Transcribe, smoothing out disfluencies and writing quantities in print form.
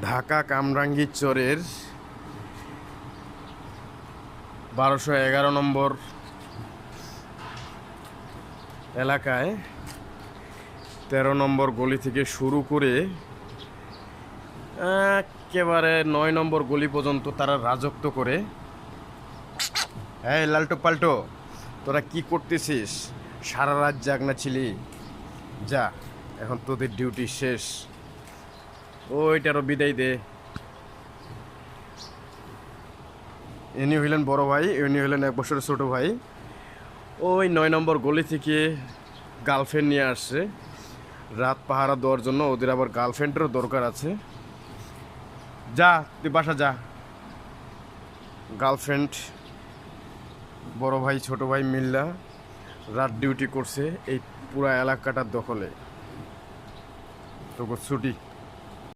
ঢাকা কামরাঙ্গীর চরের 1211 নম্বর এলাকায় 13 নম্বর গলি থেকে শুরু করে একেবারে 9 নম্বর গলি পর্যন্ত তারা রাজত্ব করে। হ্যাঁ লালটো পাল্টো, তোরা কি করতেছিস? সারা রাত জাগনা ছিলি? যা, এখন তোদের ডিউটি শেষ। ওইটারও বিদায় দে। ইনি হইলেন বড় ভাই, ইনি হইলেন 1 বছরের ছোটো ভাই। ওই 9 নম্বর গলি থেকে গার্লফ্রেন্ড নিয়ে আসছে রাত পাহারা দেওয়ার জন্য। ওদের আবার গার্লফ্রেন্ডেরও দরকার আছে। যা, তুই বাসা যা। গার্লফ্রেন্ড বড় ভাই ছোট ভাই মিল্লা রাত ডিউটি করছে এই পুরা এলাকাটার দখলে। তো ছুটি।